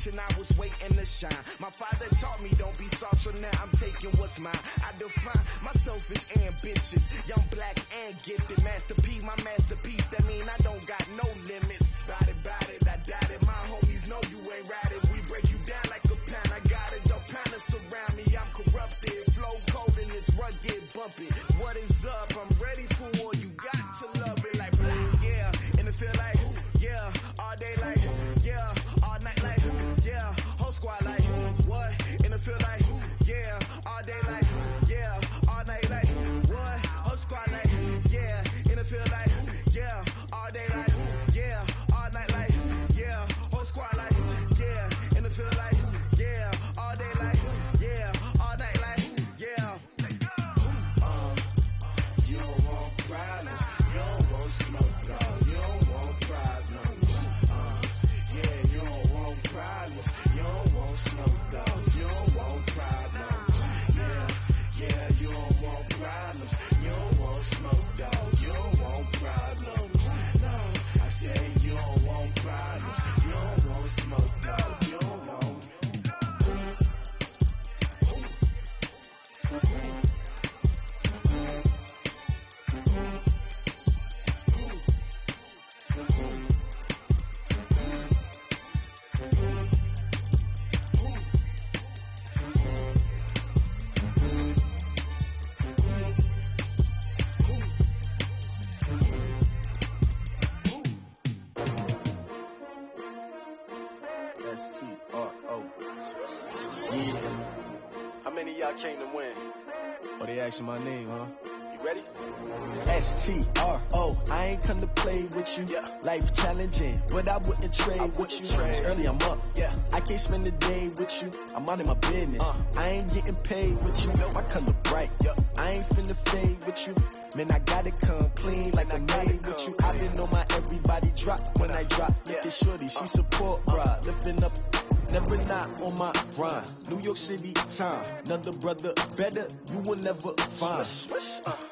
generation, I was waiting to shine. My father taught me don't be soft, so now I'm taking what's mine. I define myself as ambitious, young, black, and gifted. Master P, my masterpiece, that mean I don't got no limits. Bout it, I doubt it. My homies know you ain't ratted. We break you down like a pound. I got it, don't pound to surround me. I'm corrupted, flow cold and it's rugged, bumpy. What is up? I'm ready for war. You got to love it like black, yeah. And it feel like, yeah. All day like, yeah. All night like, yeah. Whole squad like, what? And it feel like, yeah. All day like, yeah. All night like, what? Whole squad like, yeah. And it feel like, yeah. All day like, yeah. All night like, yeah. Whole squad like, yeah. And it feel like, yeah. All day like, yeah. All night like, yeah. You don't want problems. You don't want smoke, no. You don't want problems. Yeah, you don't want problems. You don't want smoke, dog. You don't want problems. Yeah, you don't want problems. You don't want smoke, dog. You don't want problems. No, I said you don't want problems. You don't want smoke, dog. You don't want. S-T-R-O. Yeah. How many of y'all came to win? Oh, they asking my name, huh? You ready? S-T-R-O. I ain't come to play with you. Yeah. Life challenging, but I wouldn't trade with you. Early I'm up. Yeah. I can't spend the day with you. I'm out of my business. I ain't getting paid with you. My color bright. Yeah. I ain't finna fade with you. Man, I gotta come clean like I made with you. I been on my everybody drop when I drop. Look at shorty, she support, bruh. Lifting up. Never not on my grind. New York City time. Another brother better, you will never find.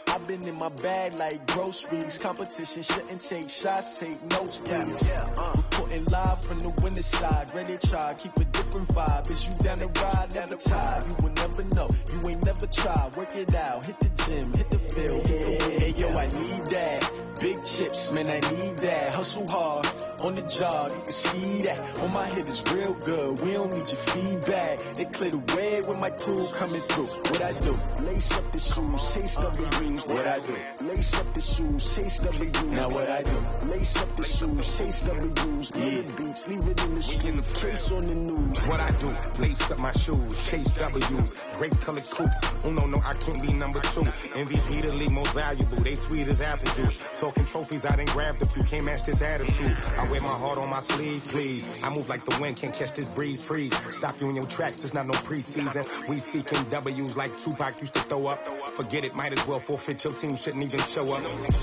I've been in my bag like groceries. Competition shouldn't take shots, take notes, please. Reporting live from the winter side. Ready to try, keep a different vibe. Is you down the ride, never tired. You will never know, you ain't never tried. Work it out, hit the gym, hit the field. Hey, yo, I need that. Big chips, man, I need that. Hustle hard, on the job, you can see that. On my head is real good, we don't need your feedback. They clear the way with my crew coming through. What I do? Lace up the shoes, chase W's. What I do? Lace up the shoes, chase W's. Now what I do? Lace up the shoes, chase W's. Yeah, beats, leave it in the street, case on the news. What I do? Lace up my shoes, chase W's. Great colored coops. Oh no, I can't be number 2. MVP the league most valuable. They sweet as apple juice. Talking trophies, I done grabbed a few. Can't match this attitude. I wear my heart on my sleeve, please. I move like the wind, can't catch this breeze, freeze. Stop you in your tracks, it's not no preseason. We seeking W's like Tupac used to throw up. Forget it, might as well forfeit, your team shouldn't even show up.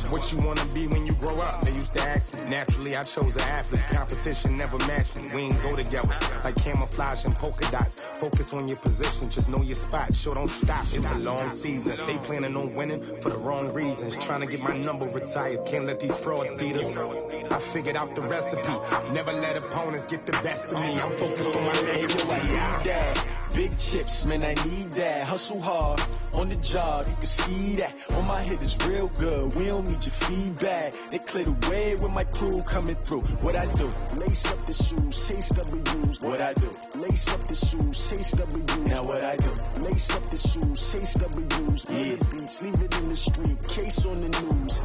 What you wanna be when you grow up? They used to ask me. Naturally, I chose an athlete. Competition never matched me. We ain't go together. Like camouflage and polka dots. Focus on your position, just know your spot. Sure, don't stop, it's a long season. They planning on winning for the wrong reasons. Trying to get my number retired, can't let these frauds beat us. I figured out the recipe. Never let opponents get the best of me. I'm focused on my legacy. I need that. Big chips, man, I need that. Hustle hard, on the job, you can see that. On my head is real good, we don't need your feedback. They clear the way with my crew coming through. What I do? Lace up the shoes, chase W's. What I do? Lace up the shoes, chase W's. Now what I do? Lace up the shoes, chase W's. Yeah, beats, leave it in the street, case on the news.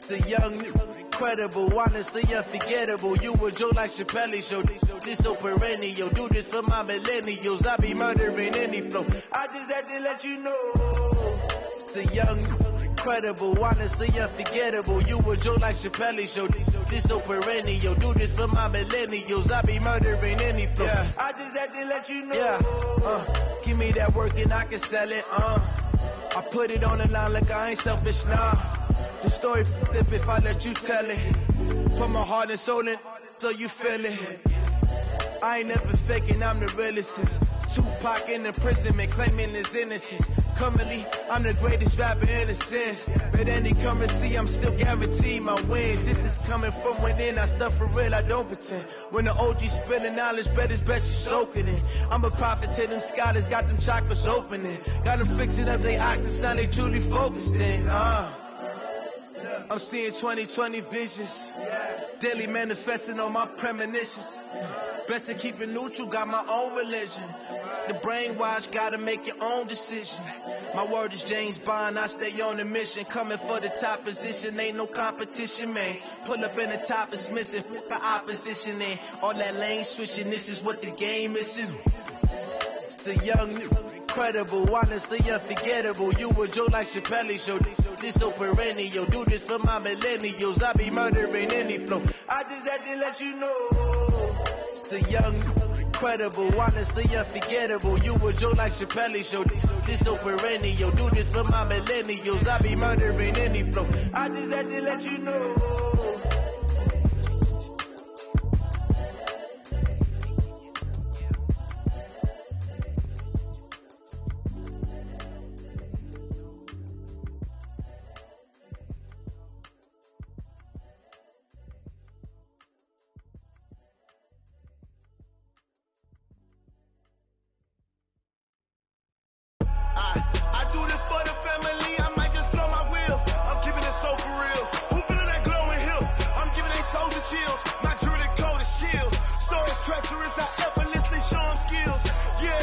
The young, incredible, honestly unforgettable. You a Joe like Chappelle show. This so perennial. Do this for my millennials. I be murdering any flow. I just had to let you know. It's the young, incredible, honestly unforgettable. You a Joe like Chappelle show. This so perennial. Do this for my millennials. I be murdering any flow. I just had to let you know. Give me that work and I can sell it. I put it on the line like I ain't selfish, nah. The story flip if I let you tell it. Put my heart and soul in so you feel it. I ain't never faking, I'm the realest since Tupac in imprisonment, claiming his innocence. Currently, I'm the greatest rapper in a sense. But any currency, I'm still guaranteed my wins. This is coming from within, I stuff for real, I don't pretend. When the OG spilling knowledge, bet it's best you soak it in. I'm a prophet to them scholars, got them chakras opening. Got them fixing up their octaves, now they truly focused in. I'm seeing 2020 visions, daily manifesting on my premonitions. Better keep it neutral, got my own religion. The brainwash, gotta make your own decision. My word is James Bond, I stay on the mission. Coming for the top position, ain't no competition, man. Pull up in the top is missing, fuck the opposition, and all that lane switching, this is what the game is. It's the young, incredible, honestly unforgettable. You a Joe like Chappelle show, this so perennial. Do this for my millennials, I be murdering any flow. I just had to let you know. It's the young, incredible, honestly unforgettable. You a Joe like Chappelle show, this so perennial. Do this for my millennials, I be murdering any flow. I just had to let you know. I do this for the family, I might just blow my wheel. I'm keeping it so for real. Who feeling that glowing hill? I'm giving they soldier chills. My jewelry coat is shield. Stories treacherous, I effortlessly show them skills. Yeah.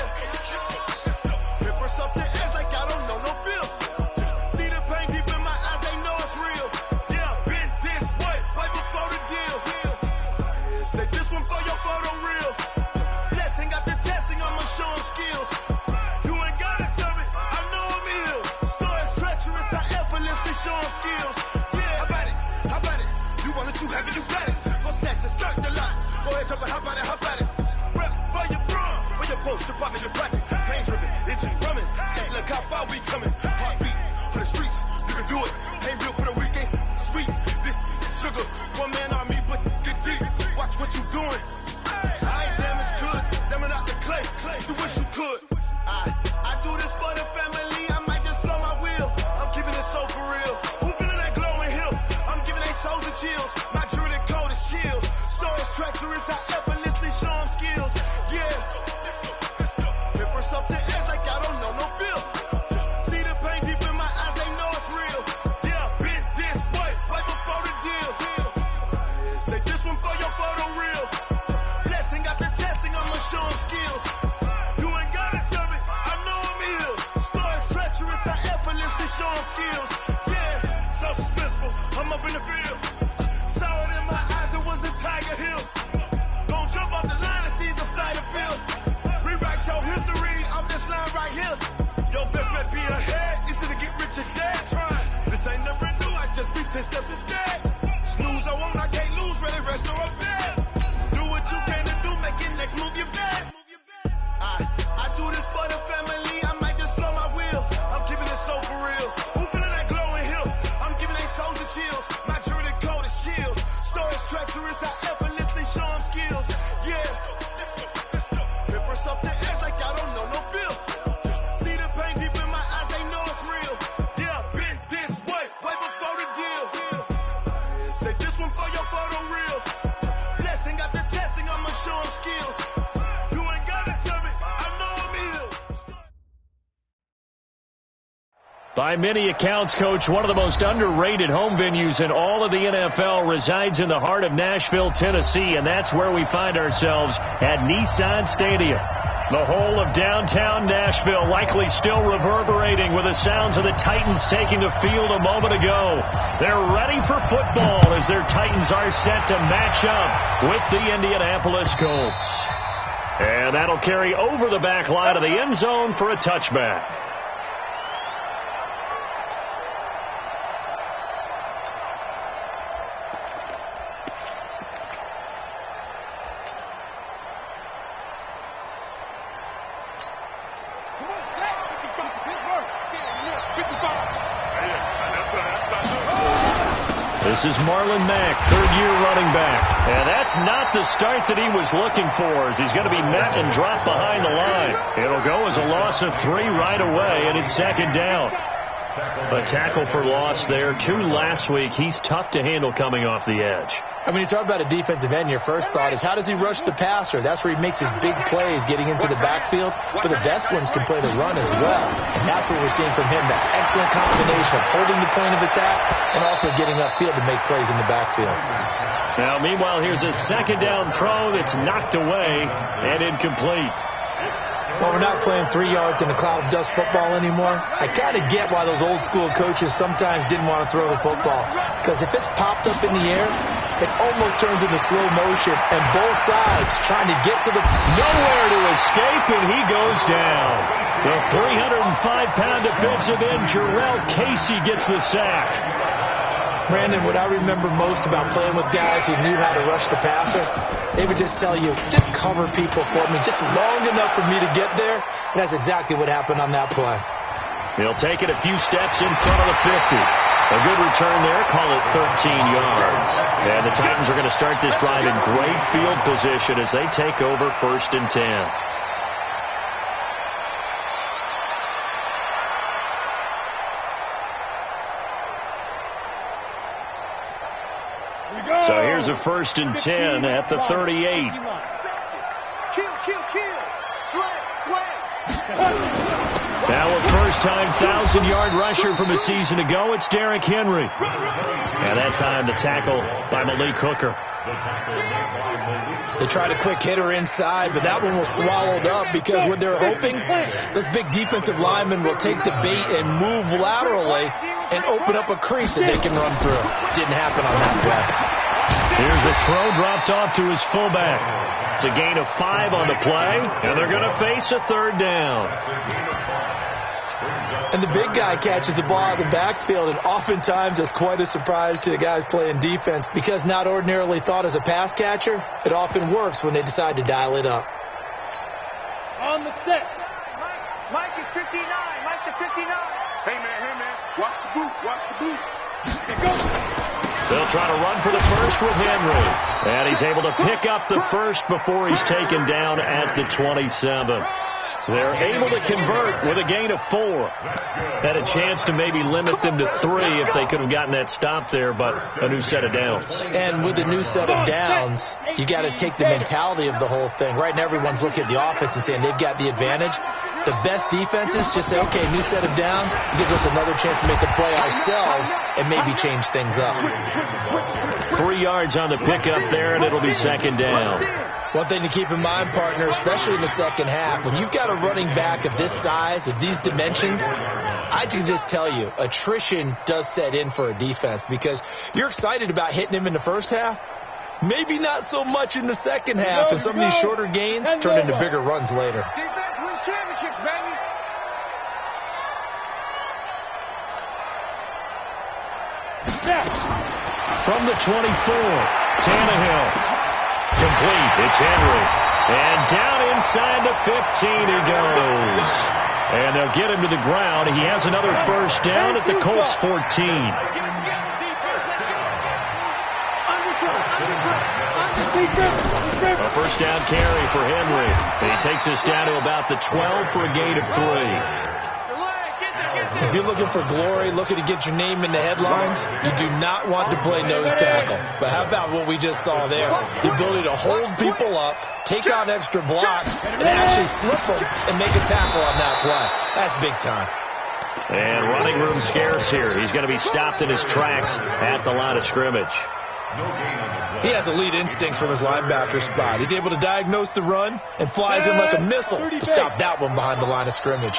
Rip first off the edge like I don't know no feel. See the pain deep in my eyes, they know it's real. Yeah, been this way, way before the deal. Say this one for your photo reel. Blessing after testing, I'ma show them skills. Show them skills. Yeah, how about it? You want it, you have it, you got it. Go snatch it, skirt the lot. Go ahead, jump it, how about it? Rep for your brum, for your post, department, your projects. Pain driven, itching, drumming. Hey, look how far we coming. Heartbeat on the streets, you can do it. Ain't real for the weekend, sweet. This sugar, one man army, but get deep. Watch what you doing. I ain't damaged goods, damning out the clay. You wish you could. I do this for the family, I might just blow my wheel. I'm keeping it so for real. Who feeling that glowing hill? I'm giving they soldier chills. My jewelry coat is shield. Stories treacherous, I effortlessly show them skills. Yeah. Rip first off the edge like I don't know no feel. See the pain deep in my eyes, they know it's real. Yeah, been this way, right before the deal. Say this one for your photo reel. Blessing after testing, I'ma show them skills. You ain't gotta tell me, I know I'm ill. Stories treacherous, I effortlessly show them skills. Yeah, so suspenseful, I'm up in the field. Saw it in my eyes, it was a Tiger Hill. Don't jump off the line and see the flight of field. Rewrite your history off this line right here. Your best bet be ahead, easy to get rich or dead. Try, this ain't never new, I just be 10 steps instead. Snooze, I won't, I can't lose, really rest or a bed. Do what you can to do, make it next move your best. I do this for the family, I might just blow my wheel. I'm keeping it so for real. Who feeling that glowing hill? I'm giving they soldier chills. My jewelry coat is shield. Stories treacherous, I effortlessly show them skills. Yeah. Rip first off the edge like I don't know no feel. See the pain deep in my eyes, they know it's real. Yeah, been this way, way before the deal. Say this one for your photo reel. Blessing after testing, I'ma show them skills. You ain't gotta tell me, I know I'm ill. By many accounts, Coach, one of the most underrated home venues in all of the NFL resides in the heart of Nashville, Tennessee, and that's where we find ourselves at Nissan Stadium. The whole of downtown Nashville likely still reverberating with the sounds of the Titans taking the field a moment ago. They're ready for football as their Titans are set to match up with the Indianapolis Colts. And that'll carry over the back line of the end zone for a touchback. This is Marlon Mack, third-year running back. And that's not the start that he was looking for, as he's going to be met and dropped behind the line. It'll go as a loss of 3 right away, and it's second down. A tackle for loss there. 2 last week. He's tough to handle coming off the edge. I mean, you talk about a defensive end, your first thought is, how does he rush the passer? That's where he makes his big plays getting into the backfield. But the best ones can play the run as well. And that's what we're seeing from him, that excellent combination of holding the point of attack and also getting upfield to make plays in the backfield. Now, meanwhile, here's a second down throw that's knocked away and incomplete. Well, we're not playing 3 yards in a cloud of dust football anymore. I kind of get why those old school coaches sometimes didn't want to throw the football. Because if it's popped up in the air, it almost turns into slow motion. And both sides trying to get to the... Nowhere to escape, and he goes down. The 305-pound defensive end, Jarrell Casey, gets the sack. Brandon, what I remember most about playing with guys who knew how to rush the passer, they would just tell you, just cover people for me, just long enough for me to get there. And that's exactly what happened on that play. He'll take it a few steps in front of the 50. A good return there, call it 13 yards. And the Titans are going to start this drive in great field position as they take over 1st and 10. So here's a 1st and 10 at the 38. Now a first-time 1,000-yard rusher from a season ago, it's Derrick Henry. And that time the tackle by Malik Hooker. They tried a quick hitter inside, but that one was swallowed up because what they're hoping, this big defensive lineman will take the bait and move laterally and open up a crease that they can run through. Didn't happen on that play. Here's the throw dropped off to his fullback. It's a gain of 5 on the play, and they're going to face a 3rd down. And the big guy catches the ball out of the backfield, and oftentimes it's quite a surprise to the guys playing defense because not ordinarily thought as a pass catcher, it often works when they decide to dial it up. On the set. Mike is 59. Mike to 59. Hey, man. Watch the boot. Watch the boot. Here goes. They'll try to run for the first with Henry. And he's able to pick up the first before he's taken down at the 27. They're able to convert with a gain of 4. Had a chance to maybe limit them to 3 if they could have gotten that stop there, but a new set of downs. And with a new set of downs, you got to take the mentality of the whole thing. Right now, everyone's looking at the offense and saying they've got the advantage. The best defenses just say, okay, new set of downs. It gives us another chance to make the play ourselves and maybe change things up. 3 yards on the pickup there, and it'll be second down. One thing to keep in mind, partner, especially in the second half, when you've got a running back of this size, of these dimensions, I can just tell you, attrition does set in for a defense because you're excited about hitting him in the first half. Maybe not so much in the second half, and some of these shorter gains turn into bigger runs later. Defense wins championships, baby. From the 24, Tannehill. Complete. It's Henry. And down inside the 15 he goes. And they'll get him to the ground. He has another first down at the Colts 14. A first down carry for Henry. And he takes us down to about the 12 for a gain of 3. If you're looking for glory, looking to get your name in the headlines, you do not want to play nose tackle. But how about what we just saw there? The ability to hold people up, take on extra blocks, and actually slip them and make a tackle on that play. That's big time. And running room scarce here. He's going to be stopped in his tracks at the line of scrimmage. He has elite instincts from his linebacker spot. He's able to diagnose the run and flies in like a missile to stop that one behind the line of scrimmage.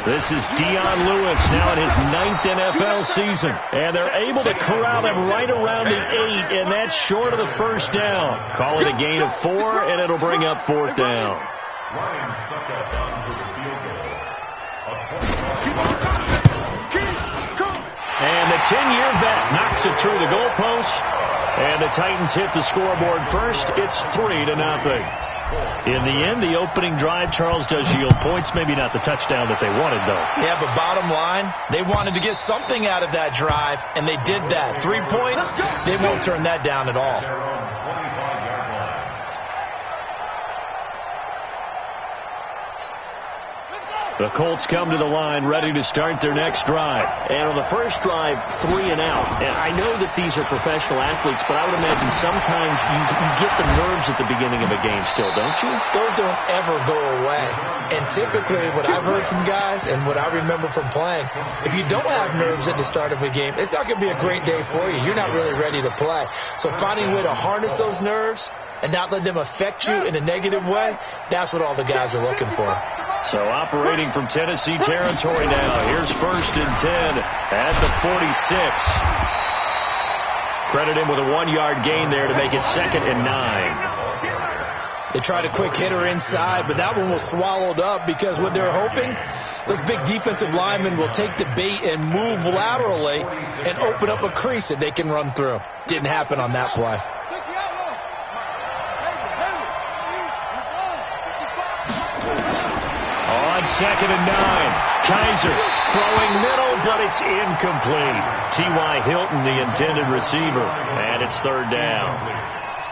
This is Dion Lewis now in his 9th NFL season. And they're able to corral him right around the 8, and that's short of the first down. Call it a gain of 4, and it'll bring up 4th down. And the 10-year vet knocks it through the goalpost. And the Titans hit the scoreboard first. It's 3-0. In the end, the opening drive, Charles, does yield points. Maybe not the touchdown that they wanted, though. Yeah, but bottom line, they wanted to get something out of that drive, and they did that. 3 points, they won't turn that down at all. The Colts come to the line ready to start their next drive. And on the first drive, 3 and out. And I know that these are professional athletes, but I would imagine sometimes you get the nerves at the beginning of a game still, don't you? Those don't ever go away. And typically what I've heard from guys and what I remember from playing, if you don't have nerves at the start of a game, it's not going to be a great day for you. You're not really ready to play. So finding a way to harness those nerves and not let them affect you in a negative way, that's what all the guys are looking for. So operating from Tennessee territory now. Here's 1st and 10 at the 46. Credit him with a 1-yard gain there to make it 2nd and 9. They tried a quick hitter inside, but that one was swallowed up because what they're hoping, those big defensive linemen will take the bait and move laterally and open up a crease that they can run through. Didn't happen on that play. On 2nd and 9, Kaiser throwing middle, but it's incomplete. T.Y. Hilton, the intended receiver, and it's 3rd down.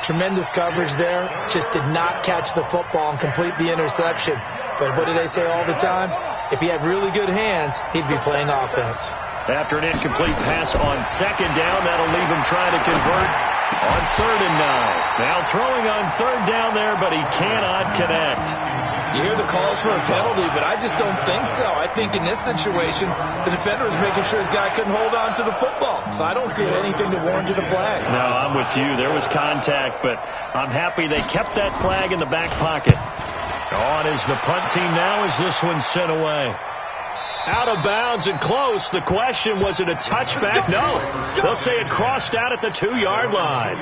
Tremendous coverage there. Just did not catch the football and complete the interception. But what do they say all the time? If he had really good hands, he'd be playing offense. After an incomplete pass on 2nd down, that'll leave him trying to convert on 3rd and 9. Now throwing on 3rd down there, but he cannot connect. You hear the calls for a penalty, but I just don't think so. I think in this situation, the defender was making sure his guy couldn't hold on to the football. So I don't see anything to warrant the flag. No, I'm with you. There was contact, but I'm happy they kept that flag in the back pocket. On is the punt team now as this one's sent away. Out of bounds and close. The question, was it a touchback? No. They'll say it crossed out at the 2-yard line.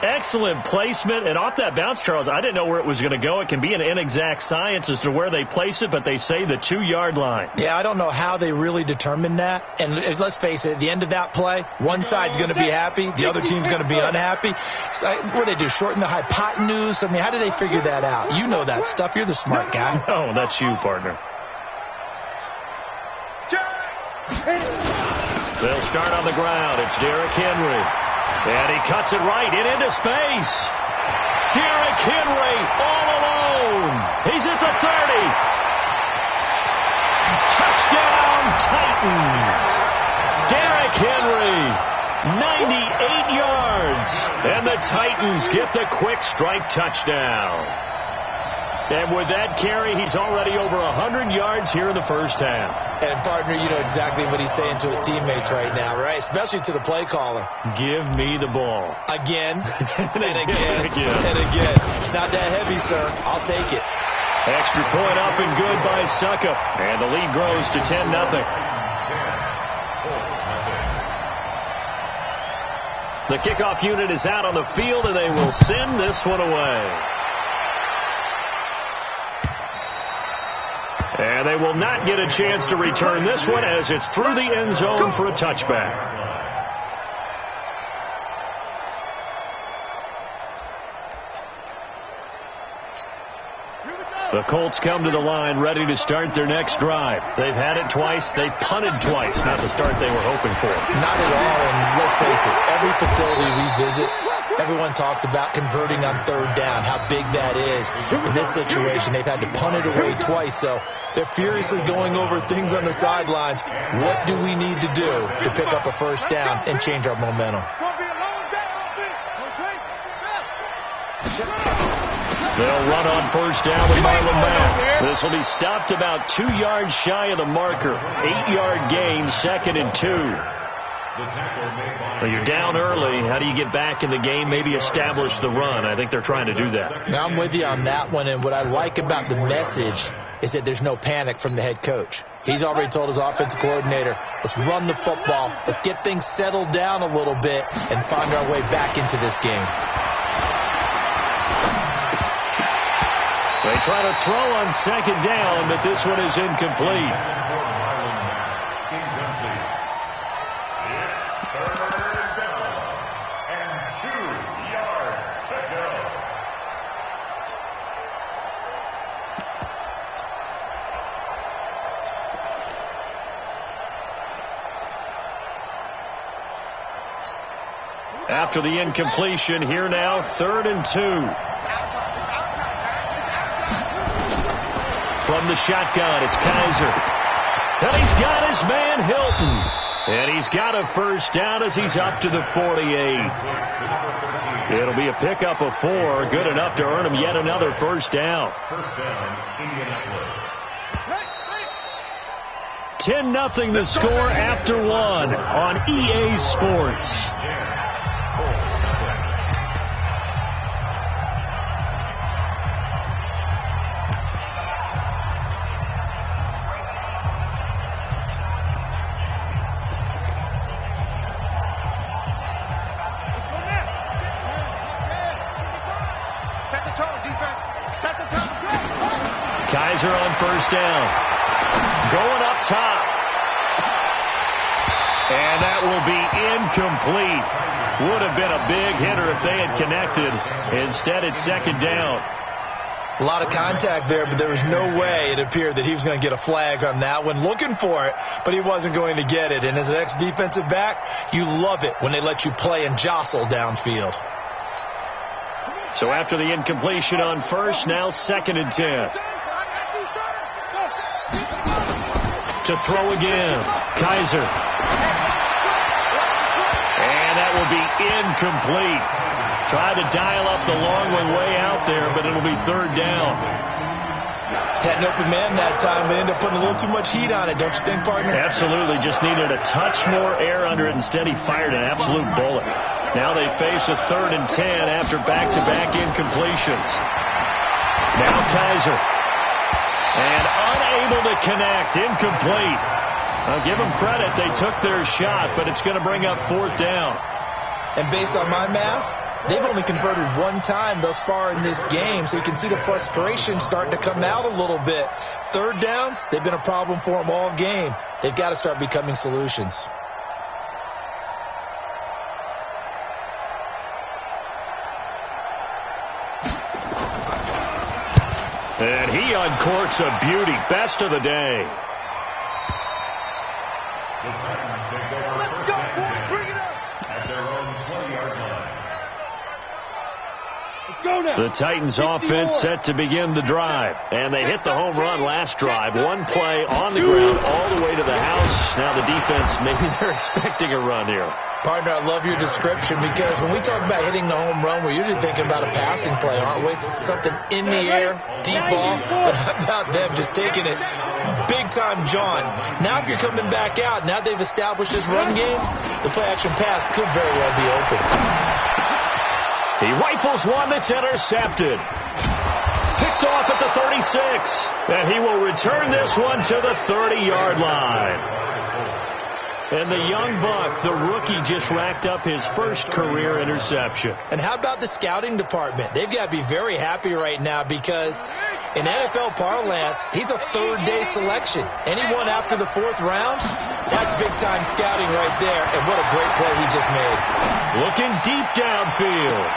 Excellent placement, and off that bounce, Charles, I didn't know where it was going to go. It can be an inexact science as to where they place it, but they say the 2-yard line. Yeah, I don't know how they really determined that. And let's face it, at the end of that play, one side's going to be happy, the other team's going to be unhappy. So, what do they do, shorten the hypotenuse? I mean, how do they figure that out? You know that stuff. You're the smart guy. Oh, that's you, partner. They'll start on the ground. It's Derrick Henry. And he cuts it right and into space. Derrick Henry all alone. He's at the 30. Touchdown, Titans. Derrick Henry, 98 yards. And the Titans get the quick strike touchdown. And with that carry, he's already over 100 yards here in the first half. And, partner, you know exactly what he's saying to his teammates right now, right? Especially to the play caller. Give me the ball. Again, and again, and again. It's not that heavy, sir. I'll take it. Extra point up and good by Succa. And the lead grows to 10-0. The kickoff unit is out on the field, and they will send this one away. And they will not get a chance to return this one as it's through the end zone for a touchback. The Colts come to the line ready to start their next drive. They've had it twice. They've punted twice. Not the start they were hoping for. Not at all, and let's face it, every facility we visit, everyone talks about converting on 3rd down, how big that is. In this situation, they've had to punt it away twice, so they're furiously going over things on the sidelines. What do we need to do to pick up a 1st down and change our momentum? They'll run on 1st down with Marlon Mack. This will be stopped about 2 yards shy of the marker. 8-yard gain, 2nd and 2. Well, you're down early. How do you get back in the game? Maybe establish the run. I think they're trying to do that. Now, I'm with you on that one, and what I like about the message is that there's no panic from the head coach. He's already told his offensive coordinator, let's run the football, let's get things settled down a little bit, and find our way back into this game. They try to throw on 2nd down, but this one is incomplete. After the incompletion, here now, 3rd and 2. From the shotgun, it's Kaiser. And he's got his man, Hilton. And he's got a first down as he's up to the 48. It'll be a pickup of 4, good enough to earn him yet another first down. 10-0 the score after 1 on EA Sports. Kaiser on first down. Going up top. And that will be incomplete. Would have been a big hitter if they had connected. Instead, it's 2nd down. A lot of contact there, but there was no way it appeared that he was going to get a flag on that one. Looking for it, but he wasn't going to get it. And as an ex-defensive back, you love it when they let you play and jostle downfield. So after the incompletion on first, now 2nd and 10. To throw again, Kaiser. And that will be incomplete. Tried to dial up the long one way out there, but it'll be 3rd down. Had an open man that time, but ended up putting a little too much heat on it, don't you think, partner? Absolutely. Just needed a touch more air under it. Instead, he fired an absolute bullet. Now they face a 3rd and 10 after back-to-back incompletions. Now Kaiser. And unable to connect. Incomplete. I'll give them credit. They took their shot, but it's going to bring up 4th down. And based on my math, they've only converted 1 time thus far in this game, so you can see the frustration starting to come out a little bit. 3rd downs, they've been a problem for them all game. They've got to start becoming solutions. And he uncorks a beauty. Best of the day. Let's go, boys. Bring it up. At their own 20-yard line. Let's go now. The Titans offense set to begin the drive. And they hit the home run last drive. 1 play on the ground all the way to the house. Now the defense, maybe they're expecting a run here. Partner, I love your description because when we talk about hitting the home run, we're usually thinking about a passing play, aren't we? Something in the air, deep ball. But how about them just taking it big time, John? Now if you're coming back out, now they've established this run game, the play-action pass could very well be open. He rifles one that's intercepted. Picked off at the 36. And he will return this one to the 30-yard line. And the young buck, the rookie, just racked up his first career interception. And how about the scouting department? They've got to be very happy right now because in NFL parlance, he's a 3rd-day selection. Anyone after the 4th round, that's big-time scouting right there. And what a great play he just made. Looking deep downfield.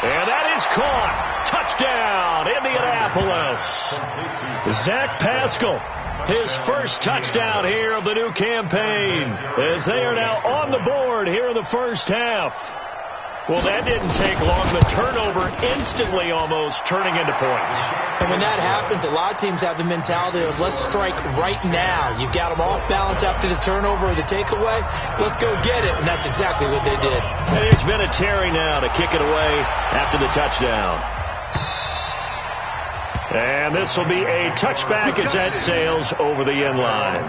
And that is caught. Touchdown, Indianapolis. Zach Pascal. His first touchdown here of the new campaign as they are now on the board here in the first half. Well, that didn't take long. The turnover instantly almost turning into points. And when that happens, a lot of teams have the mentality of let's strike right now. You've got them off balance after the turnover or the takeaway. Let's go get it. And that's exactly what they did. And it's been a Terry now to kick it away after the touchdown. And this will be a touchback as that sails over the end line.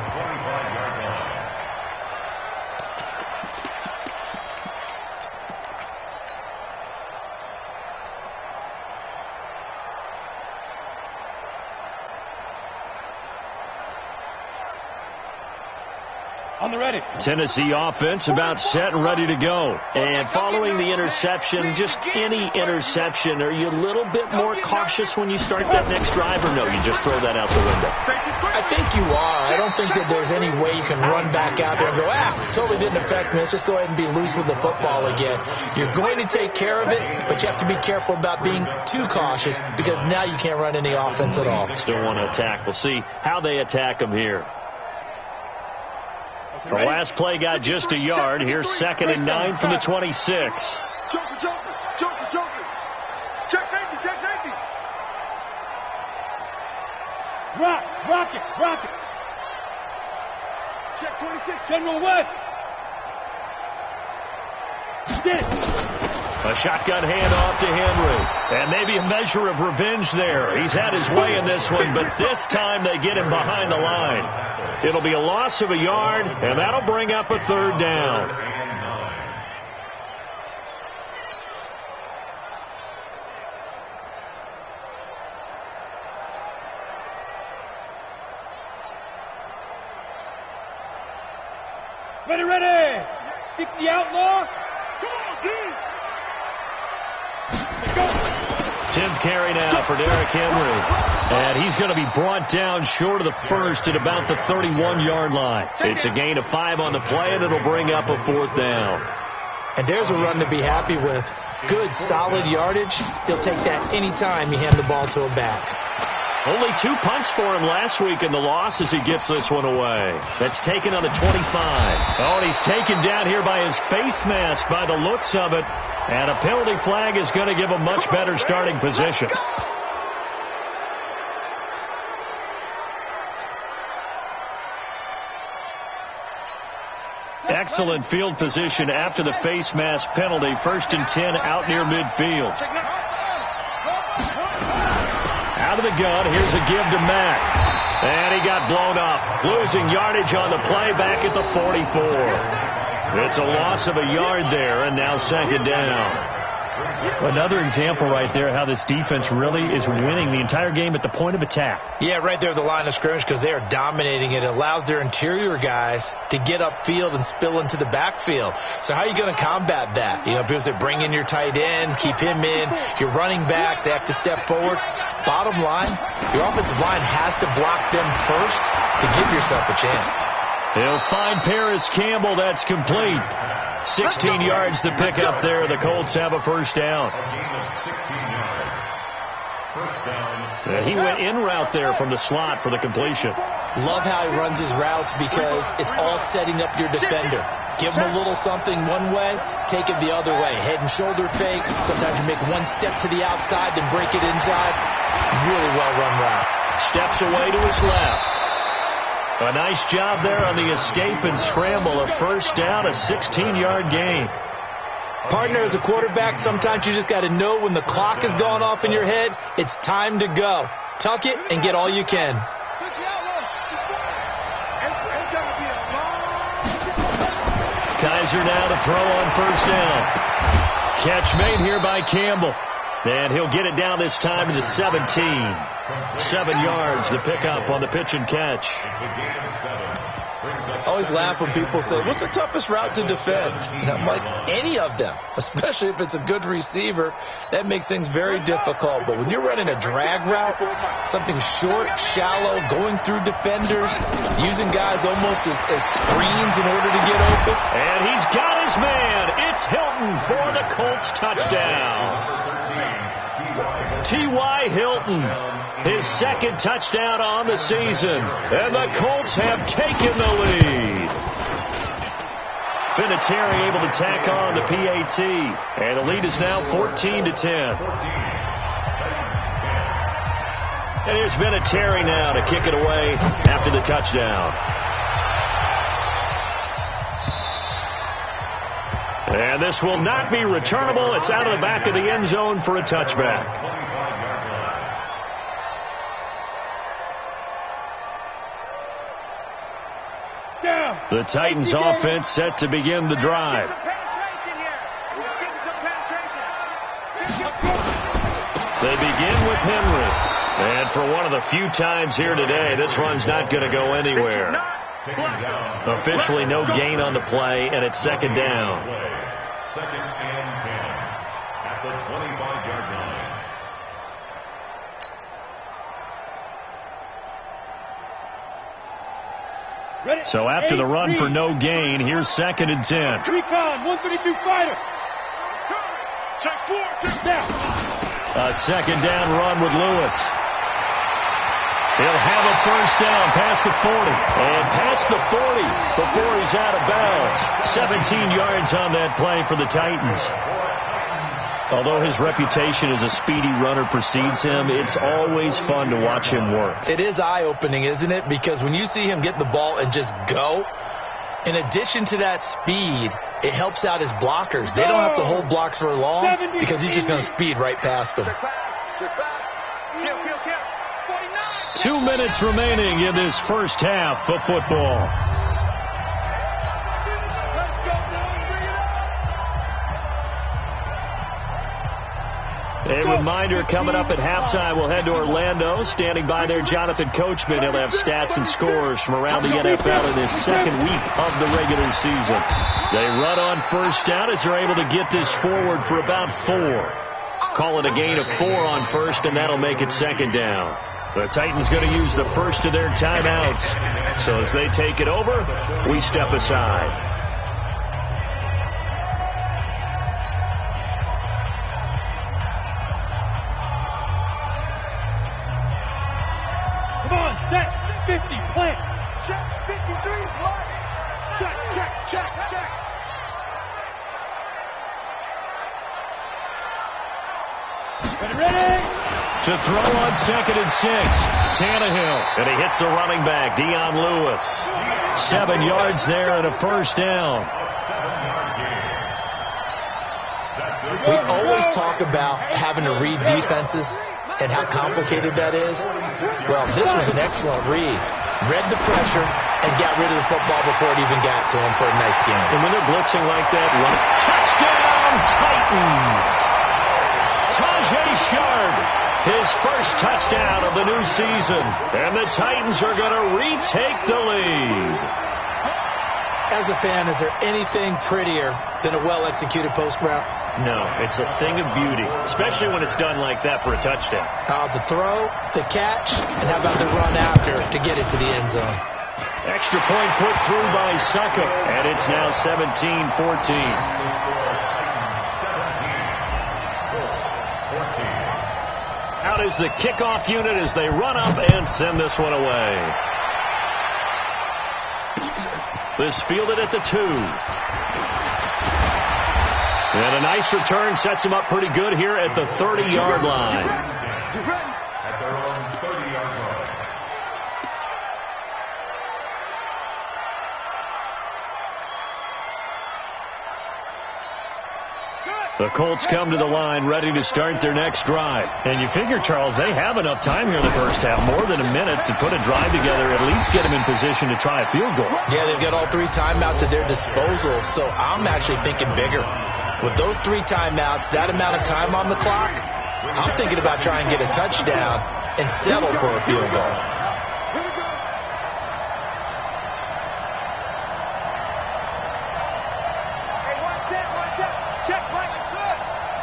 On the ready. Tennessee offense about set and ready to go. And following the interception, just any interception, are you a little bit more cautious when you start that next drive, or no, you just throw that out the window? I think you are. I don't think that there's any way you can run back out there and go, totally didn't affect me. Let's just go ahead and be loose with the football again. You're going to take care of it, but you have to be careful about being too cautious because now you can't run any offense at all. Still want to attack. We'll see how they attack them here. The last play got just a yard. Here's 2nd and 9 from the 26. Joker. Check safety. Rock it. Check 26, General West. Get it. A shotgun handoff to Henry. And maybe a measure of revenge there. He's had his way in this one, but this time they get him behind the line. It'll be a loss of a yard, and that'll bring up a 3rd down. Ready. 60 outlaw. Come on, dude. 10th carry now for Derrick Henry. And he's going to be brought down short of the first at about the 31-yard line. It's a gain of 5 on the play, and it'll bring up a 4th down. And there's a run to be happy with. Good, solid yardage. He'll take that anytime you hand the ball to him back. Only 2 punts for him last week in the loss as he gets this one away. That's taken on the 25. Oh, and he's taken down here by his face mask by the looks of it. And a penalty flag is going to give a much better starting position. Excellent field position after the face mask penalty. 1st and 10 out near midfield. Out of the gun, here's a give to Mack. And he got blown up. Losing yardage on the play back at the 44. It's a loss of a yard there, and now 2nd down. Another example right there how this defense really is winning the entire game at the point of attack. Yeah, right there at the line of scrimmage because they are dominating it. It allows their interior guys to get upfield and spill into the backfield. So how are you going to combat that? You know, because they bring in your tight end, keep him in. Your running backs, they have to step forward. Bottom line, your offensive line has to block them first to give yourself a chance. He'll find Paris Campbell. That's complete. 16 yards to pick up there. The Colts have a 1st down. He went in route there from the slot for the completion. Love how he runs his routes because it's all setting up your defender. Give him a little something one way, take it the other way. Head and shoulder fake. Sometimes you make one step to the outside, then break it inside. Really well-run route. Steps away to his left. A nice job there on the escape and scramble. A 1st down, a 16-yard gain. Partner, as a quarterback, sometimes you just got to know when the clock has gone off in your head, it's time to go. Tuck it and get all you can. Kaiser now to throw on 1st down. Catch made here by Campbell. And he'll get it down this time to the 17. 7 yards to pick up on the pitch and catch. I always laugh when people say, what's the toughest route to defend? And I'm like, any of them, especially if it's a good receiver. That makes things very difficult. But when you're running a drag route, something short, shallow, going through defenders, using guys almost as screens in order to get open. And he's got his man. It's Hilton for the Colts touchdown. T.Y. Hilton, his 2nd touchdown on the season. And the Colts have taken the lead. Vinatieri able to tack on the PAT. And the lead is now 14-10. And here's Vinatieri now to kick it away after the touchdown. And this will not be returnable. It's out of the back of the end zone for a touchback. The Titans offense set to begin the drive. They begin with Henry. And for one of the few times here today, this run's not going to go anywhere. Officially no gain on the play, and it's 2nd down. 2nd and 10 at the 25-yard line. So after the run for no gain, here's 2nd and 10. Recon, 132 fighter. Check 4, check down. A 2nd down run with Lewis. He'll have a first down past the 40. And past the 40 before he's out of bounds. 17 yards on that play for the Titans. Although his reputation as a speedy runner precedes him, it's always fun to watch him work. It is eye-opening, isn't it? Because when you see him get the ball and just go, in addition to that speed, it helps out his blockers. They don't have to hold blocks for long because he's just going to speed right past them. 2 minutes remaining in this first half of football. A reminder, coming up at halftime, we'll head to Orlando. Standing by there, Jonathan Coachman. He'll have stats and scores from around the NFL in his second week of the regular season. They run on first down as they're able to get this forward for about 4. Call it a gain of 4 on first, and that'll make it second down. The Titans going to use the first of their timeouts. So as they take it over, we step aside. Set, 50, plant. Check, 53, plant. Check. Ready? To throw on 2nd and 6. Tannehill. And he hits the running back, Dion Lewis. 7 yards there and a first down. We always talk about having to read defenses and how complicated that is. Well, this was an excellent read. Read the pressure and got rid of the football before it even got to him for a nice game. And when they're blitzing like that, touchdown Titans! Tajay Shard, his first touchdown of the new season. And the Titans are going to retake the lead. As a fan, is there anything prettier than a well-executed post route? No, it's a thing of beauty, especially when it's done like that for a touchdown. The throw, the catch, and how about the run after to get it to the end zone? Extra point put through by Succa, and it's now 17-14. Out is the kickoff unit as they run up and send this one away. This fielded at the 2. And a nice return sets him up pretty good here at the 30-yard line. At their own 30-yard line. The Colts come to the line ready to start their next drive. And you figure, Charles, they have enough time here in the first half, more than a minute, to put a drive together, at least get them in position to try a field goal. Yeah, they've got all 3 timeouts at their disposal, so I'm actually thinking bigger. With those 3 timeouts, that amount of time on the clock, I'm thinking about trying to get a touchdown and settle for a field goal. Hey, one set. Check, Mike.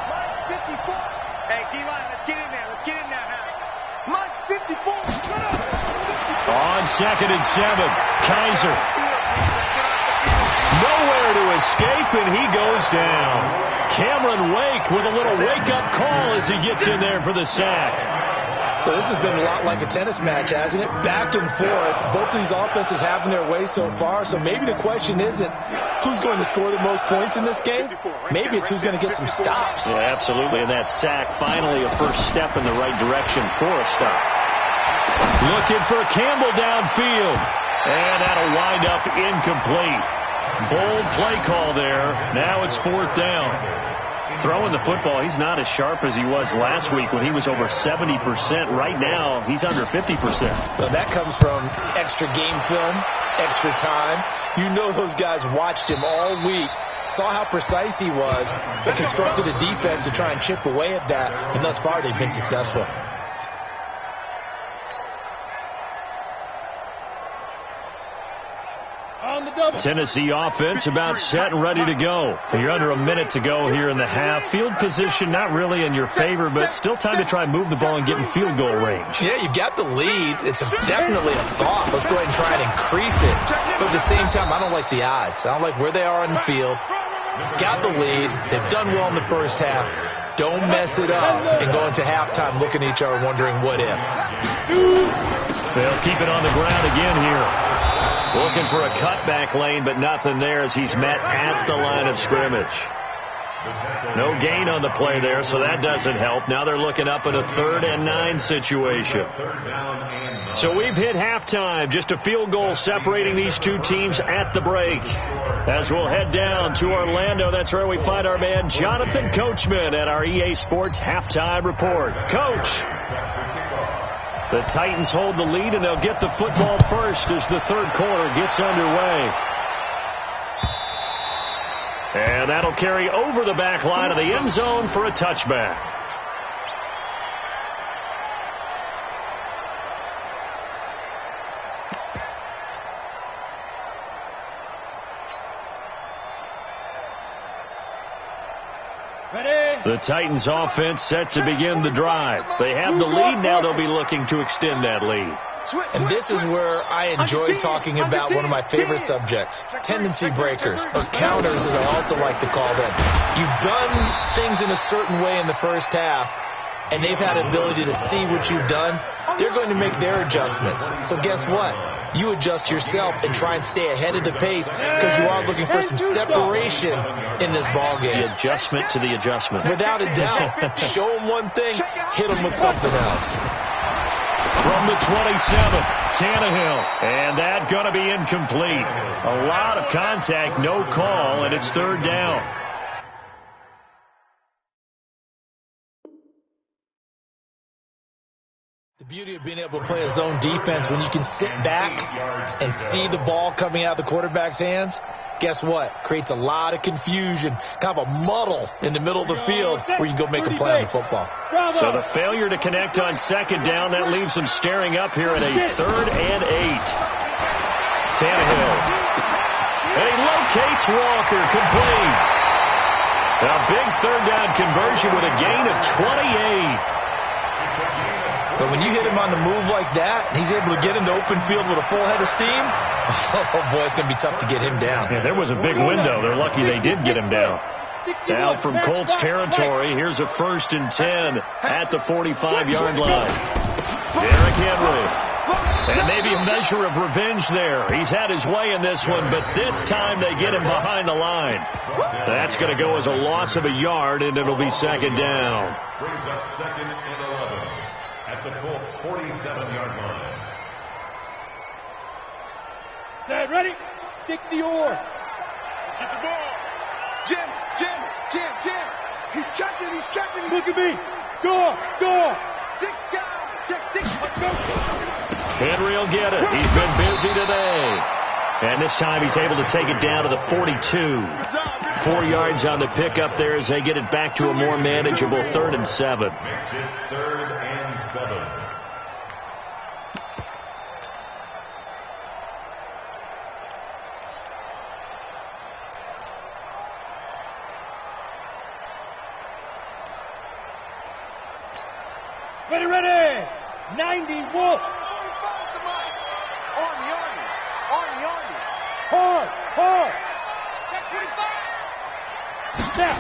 Mike, 54. Hey, D-line, let's get in there. Let's get in there now. Mike, 54. On 2nd and 7, Kaiser. Nowhere to escape, and he goes down. Cameron Wake with a little wake-up call as he gets in there for the sack. So this has been a lot like a tennis match, hasn't it? Back and forth. Both of these offenses having their way so far. So maybe the question isn't who's going to score the most points in this game. Maybe it's who's going to get some stops. Yeah, absolutely. And that sack, finally a first step in the right direction for a stop. Looking for Campbell downfield. And that'll wind up incomplete. Bold play call there. Now it's 4th down. Throwing the football, he's not as sharp as he was last week when he was over 70%. Right now, he's under 50%. Well, that comes from extra game film, extra time. You know those guys watched him all week, saw how precise he was, and constructed a defense to try and chip away at that. And thus far, they've been successful. Tennessee offense about set and ready to go. You're under a minute to go here in the half. Field position not really in your favor, but still time to try and move the ball and get in field goal range. Yeah, you got the lead. It's definitely a thought. Let's go ahead and try and increase it. But at the same time, I don't like the odds. I don't like where they are on the field. Got the lead. They've done well in the first half. Don't mess it up and go into halftime looking at each other wondering what if. They'll keep it on the ground again here. Looking for a cutback lane, but nothing there as he's met at the line of scrimmage. No gain on the play there, so that doesn't help. Now they're looking up in a 3rd and 9 situation. So we've hit halftime. Just a field goal separating these two teams at the break. As we'll head down to Orlando, that's where we find our man Jonathan Coachman at our EA Sports Halftime Report. Coach, the Titans hold the lead, and they'll get the football first as the 3rd quarter gets underway. And that'll carry over the back line of the end zone for a touchback. The Titans offense set to begin the drive. They have the lead now. They'll be looking to extend that lead. And this is where I enjoy talking about one of my favorite subjects, tendency breakers, or counters as I also like to call them. You've done things in a certain way in the first half, and they've had the ability to see what you've done. They're going to make their adjustments. So guess what? You adjust yourself and try and stay ahead of the pace because you are looking for some separation in this ballgame. The adjustment to the adjustment. Without a doubt. Show them one thing, hit them with something else. From the 27, Tannehill. And that going to be incomplete. A lot of contact, no call, and it's 3rd down. The beauty of being able to play a zone defense when you can sit back and see the ball coming out of the quarterback's hands, guess what? Creates a lot of confusion, kind of a muddle in the middle of the field where you can go make a play on the football. So the failure to connect on 2nd down, that leaves them staring up here at a 3rd and 8. Tannehill. And he locates Walker, complete. A big 3rd down conversion with a gain of 28. But when you hit him on the move like that, and he's able to get into open field with a full head of steam, oh, boy, it's going to be tough to get him down. Yeah, there was a big window. They're lucky they did get him down. Now from Colts territory, here's a 1st and 10 at the 45-yard line. Derrick Henry. And maybe a measure of revenge there. He's had his way in this one, but this time they get him behind the line. That's going to go as a loss of a yard, and it'll be 2nd down. Brings up 2nd and 11 at the Colts 47-yard line. Set, ready? 60 or. Get the ball. Jim. He's checking. Look at me. Go. 6 down. Check 6. Let's go. Henry will get it. He's been busy today. And this time he's able to take it down to the 42. 4 yards on the pickup there as they get it back to a more manageable 3rd and 7. Makes it 3rd and 7. Ready. 90 Wolf. Army. Hard. Check 25. Snap.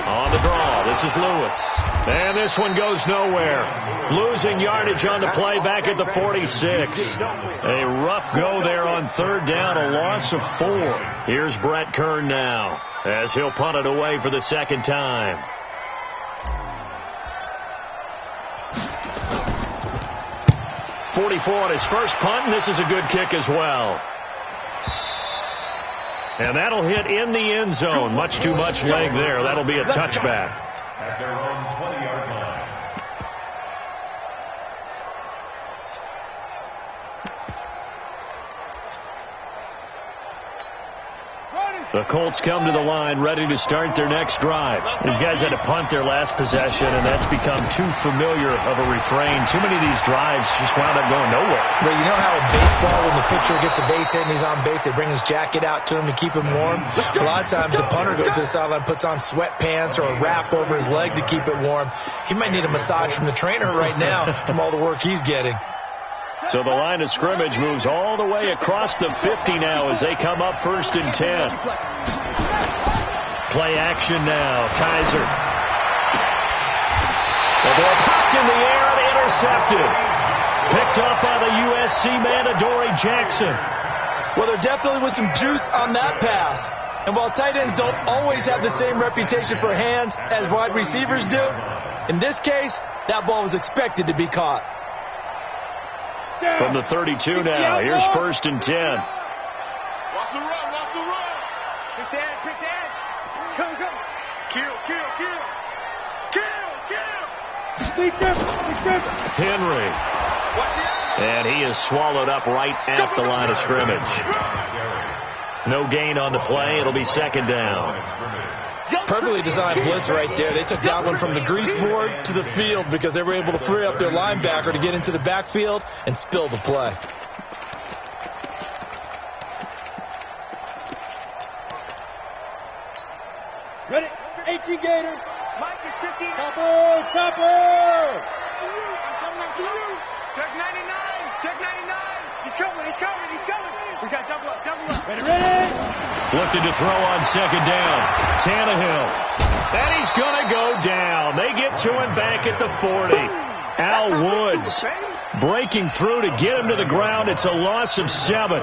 On the draw, this is Lewis. And this one goes nowhere. Losing yardage on the play back at the 46. A rough go there on 3rd down, a loss of 4. Here's Brett Kern now as he'll punt it away for the 2nd time. .44 on his first punt, and this is a good kick as well. And that'll hit in the end zone. Much too much leg there. That'll be a touchback. At their own 20-yard line. The Colts come to the line ready to start their next drive. These guys had to punt their last possession, and that's become too familiar of a refrain. Too many of these drives just wound up going nowhere. But you know how in baseball, when the pitcher gets a base hit and he's on base, they bring his jacket out to him to keep him warm? A lot of times the punter goes to the sideline, puts on sweatpants or a wrap over his leg to keep it warm. He might need a massage from the trainer right now from all the work he's getting. So the line of scrimmage moves all the way across the 50 now as they come up 1st and 10. Play action now. Kaiser. The ball popped in the air and intercepted. Picked picked up by the USC man, Adoree Jackson. Well, there definitely was some juice on that pass. And while tight ends don't always have the same reputation for hands as wide receivers do, in this case, that ball was expected to be caught. From the 32 now, here's 1st and 10. Watch the run, watch the run. Pick the edge, pick the edge. Come. Kill. Henry. And he is swallowed up right at the line of scrimmage. No gain on the play. It'll be 2nd down. Perfectly designed blitz right there. They took that one from the grease board to the field because they were able to free up their linebacker to get into the backfield and spill the play. Ready? 18 Gator. Mike is 15. Chopper. I'm coming to you. Check 99. He's coming. We got double up. Ready. Looking to throw on 2nd down. Tannehill. And he's going to go down. They get to him back at the 40. Al Woods breaking through to get him to the ground. It's a loss of 7.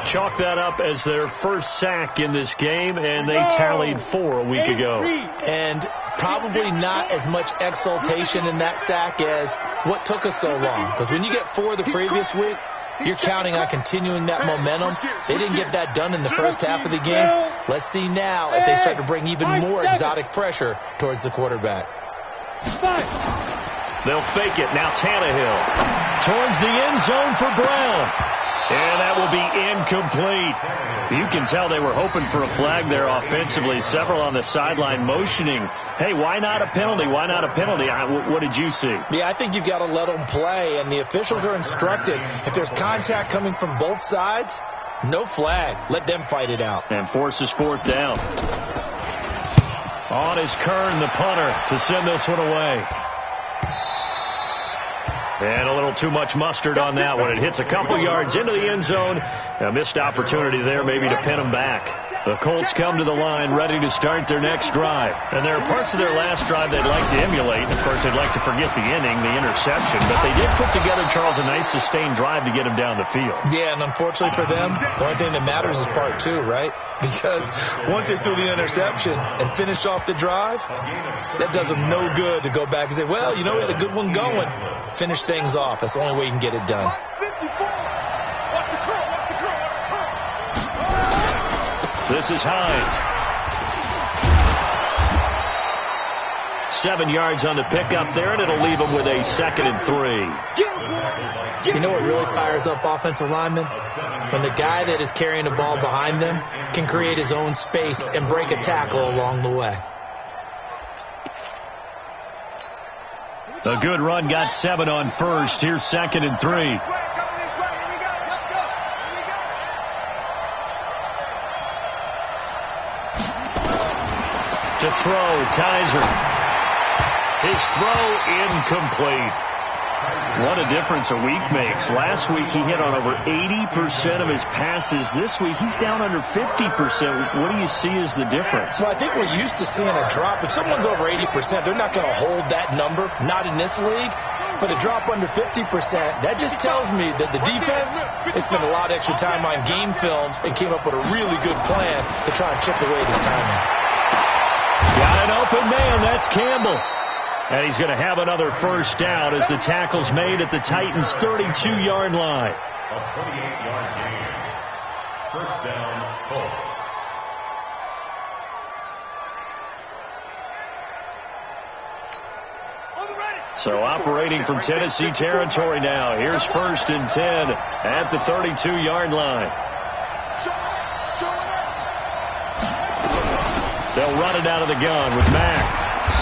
Chalk that up as their first sack in this game, and they tallied 4 a week ago. And probably not as much exultation in that sack as what took us so long. Because when you get 4 the previous week, you're counting on continuing that momentum. They didn't get that done in the first half of the game. Let's see now if they start to bring even more exotic pressure towards the quarterback. They'll fake it. Now Tannehill towards the end zone for Brown. And that will be incomplete. You can tell they were hoping for a flag there offensively. Several on the sideline motioning, hey, why not a penalty? Why not a penalty? What did you see? Yeah, I think you've got to let them play, and the officials are instructed. If there's contact coming from both sides, no flag. Let them fight it out. And forces 4th down. On is Kern, the punter, to send this one away. And a little too much mustard on that one. It hits a couple yards into the end zone. A missed opportunity there maybe to pin them back. The Colts come to the line ready to start their next drive. And there are parts of their last drive they'd like to emulate. Of course, they'd like to forget the inning, the interception. But they did put together, Charles, a nice sustained drive to get him down the field. Yeah, and unfortunately for them, the only thing that matters is part 2, right? Because once they threw the interception and finished off the drive, that does them no good to go back and say, well, you know, we had a good one going. Finish things off. That's the only way you can get it done. This is Hines. 7 yards on the pickup there, and it'll leave them with a 2nd and 3. You know what really fires up offensive linemen? When the guy that is carrying the ball behind them can create his own space and break a tackle along the way. A good run got 7 on 1st. Here's 2nd and 3. To throw, Kaiser. His throw incomplete. What a difference a week makes. Last week he hit on over 80% of his passes. This week he's down under 50%. What do you see as the difference? Well, I think we're used to seeing a drop. If someone's over 80%, they're not going to hold that number. Not in this league. But a drop under 50%, that just tells me that the defense has spent a lot of extra time on game films and came up with a really good plan to try and chip away at his timing. Got an open man. That's Campbell. And he's going to have another first down as the tackle's made at the Titans' 32-yard line. A 28-yard gain. First down, Colts. So operating from Tennessee territory now. Here's 1st and 10 at the 32-yard line. They'll run it out of the gun with Mack.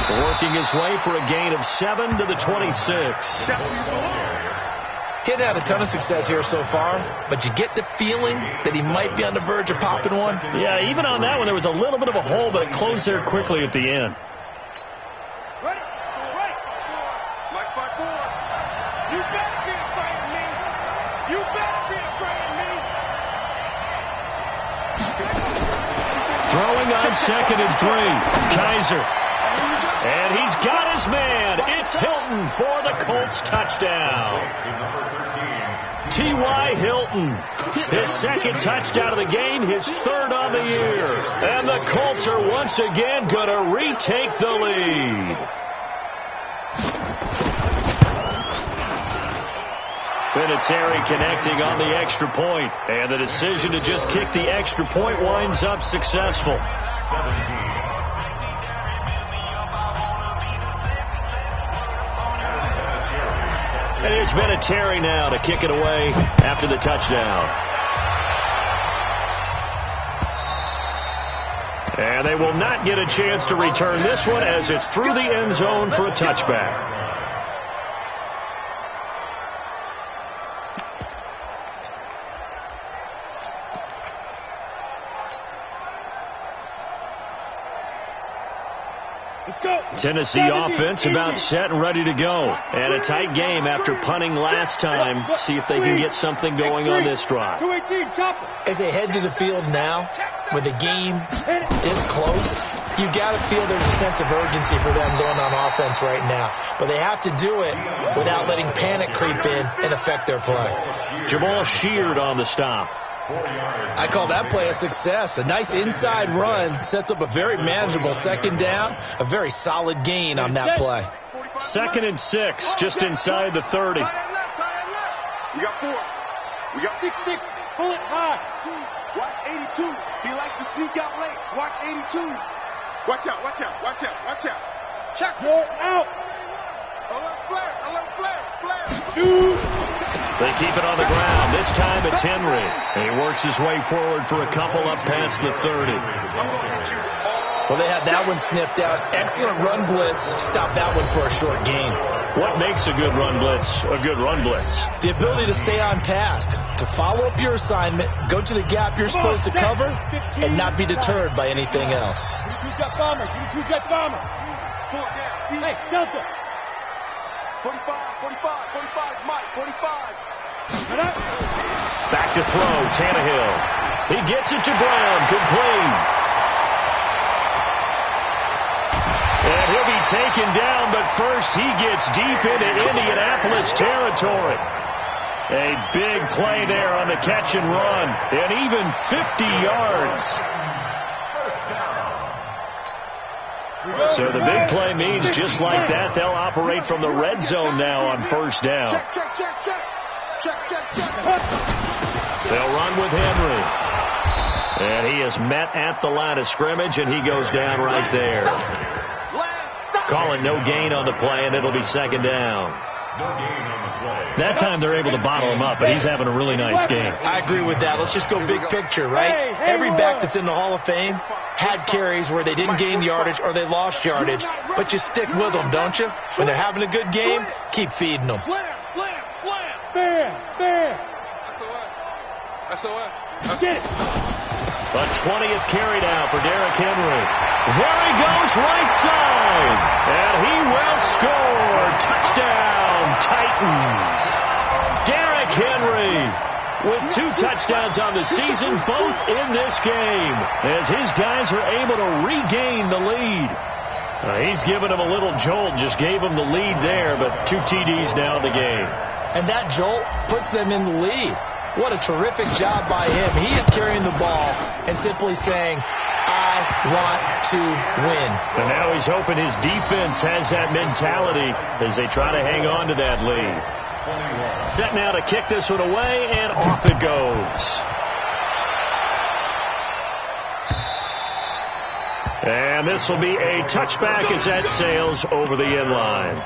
Working his way for a gain of 7 to the 26. He'd had a ton of success here so far, but you get the feeling that he might be on the verge of popping one. Yeah, even on that one, there was a little bit of a hole, but it closed there quickly at the end. Ready? Right. Mike 5-4. You better be afraid of me. You better be afraid of me. Throwing on 2nd and 3. Kaiser. And he's got his man. It's Hilton for the Colts touchdown. T.Y. Hilton. His second touchdown of the game, his third on the year. And the Colts are once again going to retake the lead. Vinatieri connecting on the extra point. And the decision to just kick the extra point winds up successful. 17. And it's Vinatieri now to kick it away after the touchdown. And they will not get a chance to return this one as it's through the end zone for a touchback. Tennessee offense about set and ready to go. And a tight game after punting last time. See if they can get something going on this drive. As they head to the field now, with the game this close, you got to feel there's a sense of urgency for them going on offense right now. But they have to do it without letting panic creep in and affect their play. Jamal Sheard on the stop. I call that play a success. A nice inside run sets up a very manageable second down. A very solid gain on that play. 2nd and 6, just inside the 30. We got 4. We got 6-6. Pull it high. Watch 82. He likes to sneak out late. Watch 82. Watch out, watch out, watch out, watch out. Check. Go out. Alert flare, alert flare, flare. Shoot. They keep it on the ground. This time it's Henry. And he works his way forward for a couple up past the 30. Well, they had that one sniffed out. Excellent run blitz. Stop that one for a short gain. What makes a good run blitz a good run blitz? The ability to stay on task, to follow up your assignment, go to the gap you're supposed to cover, and not be deterred by anything else. 22-jet bomber. 22-jet bomber. Hey, Delta. 45, 45, Mike, 45. Back to throw, Tannehill. He gets it to Brown, complete. And he'll be taken down, but first he gets deep into Indianapolis territory. A big play there on the catch and run, and even 50 yards. So the big play means just like that, they'll operate from the red zone now on first down. They'll run with Henry. And he is met at the line of scrimmage, and he goes down right there. Calling no gain on the play, and it'll be second down. That time they're able to bottle him up, but he's having a really nice game. I agree with that. Let's just go big picture, right? Every back that's in the Hall of Fame had carries where they didn't gain yardage or they lost yardage, but you stick with them, don't you? When they're having a good game, keep feeding them. Slam, slam, slam. Bam. SOS. Get it. A 20th carry now for Derrick Henry. There he goes, right side. And he will score. Touchdown, Titans. Derrick Henry with 2 touchdowns on the season, both in this game, as his guys are able to regain the lead. He's given him a little jolt, just gave him the lead there, but 2 TDs now in the game. And that jolt puts them in the lead. What a terrific job by him. He is carrying the ball and simply saying, I want to win. And now he's hoping his defense has that mentality as they try to hang on to that lead. Set now to kick this one away, and off it goes. And this will be a touchback as that sails over the end line.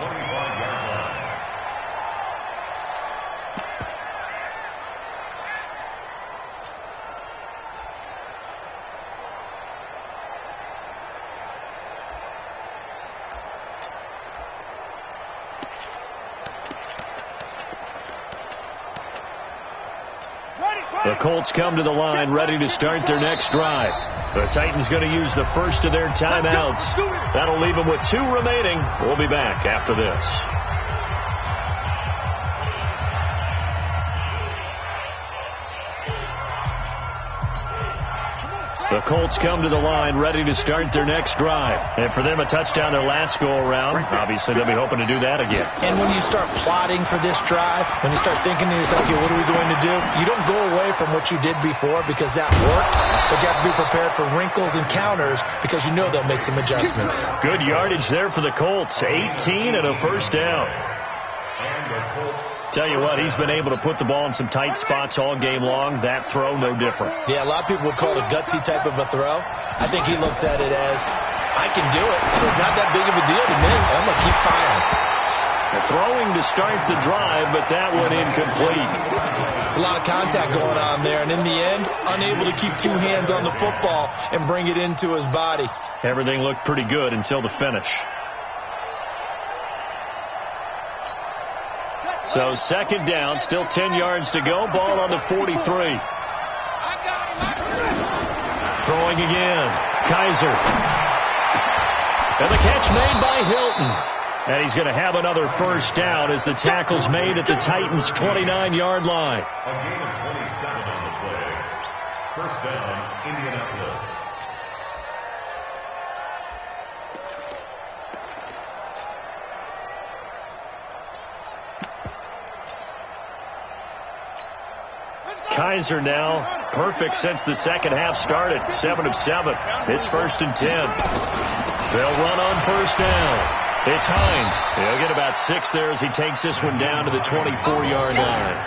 The Colts come to the line ready to start their next drive. The Titans going to use the first of their timeouts. That'll leave them with 2 remaining. We'll be back after this. The Colts come to the line ready to start their next drive. And for them, a touchdown their last go-around. Obviously, they'll be hoping to do that again. And when you start plotting for this drive, when you start thinking to yourself, okay, what are we going to do? You don't go away from what you did before because that worked, but you have to be prepared for wrinkles and counters because you know they'll make some adjustments. Good yardage there for the Colts. 18 and a first down. Tell you what, he's been able to put the ball in some tight spots all game long. That throw, no different. Yeah, a lot of people would call it a gutsy type of a throw. I think he looks at it as, I can do it, so it's not that big of a deal to me. I'm going to keep firing. They're throwing to start the drive, but that one incomplete. It's a lot of contact going on there, and in the end, unable to keep two hands on the football and bring it into his body. Everything looked pretty good until the finish. So second down, still 10 yards to go. Ball on the 43. Throwing again. Kaiser. And the catch made by Hilton. And he's going to have another first down as the tackle's made at the Titans' 29-yard line. A gain of 27 on the play. First down, Indianapolis. Kaiser now perfect since the second half started. 7 of 7. It's 1st and 10. They'll run on first down. It's Hines. He'll get about 6 there as he takes this one down to the 24-yard line.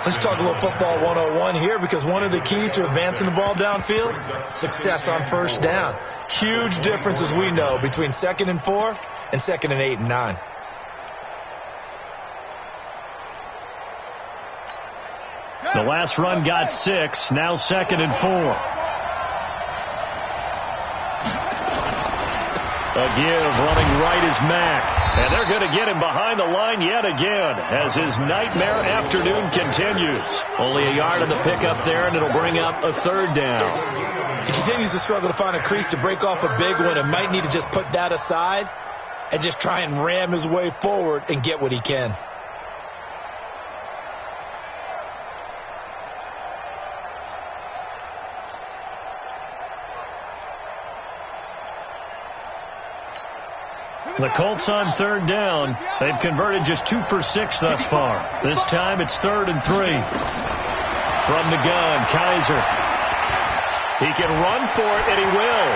Let's talk a little football 101 here, because one of the keys to advancing the ball downfield, success on first down. Huge difference, as we know, between 2nd and 4 and 2nd and 8 and 9. The last run got 6. Now 2nd and 4. A give running right is Mack. And they're going to get him behind the line yet again as his nightmare afternoon continues. Only a yard on the pickup there, and it'll bring up a 3rd down. He continues to struggle to find a crease to break off a big one and might need to just put that aside and just try and ram his way forward and get what he can. The Colts on 3rd down. They've converted just 2 for 6 thus far. This time it's 3rd and 3. From the gun, Kaiser. He can run for it, and he will.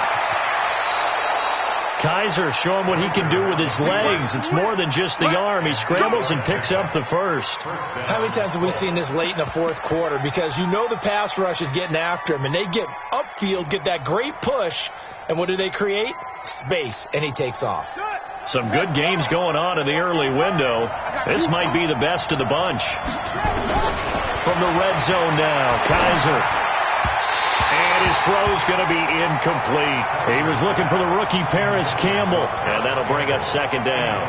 Kaiser showing what he can do with his legs. It's more than just the arm. He scrambles and picks up the first. How many times have we seen this late in the 4th quarter? Because you know the pass rush is getting after him, and they get upfield, get that great push, and what do they create? Space, and he takes off. Some good games going on in the early window. This might be the best of the bunch. From the red zone now, Kaiser. And his throw's going to be incomplete. He was looking for the rookie Paris Campbell, and that'll bring up 2nd down.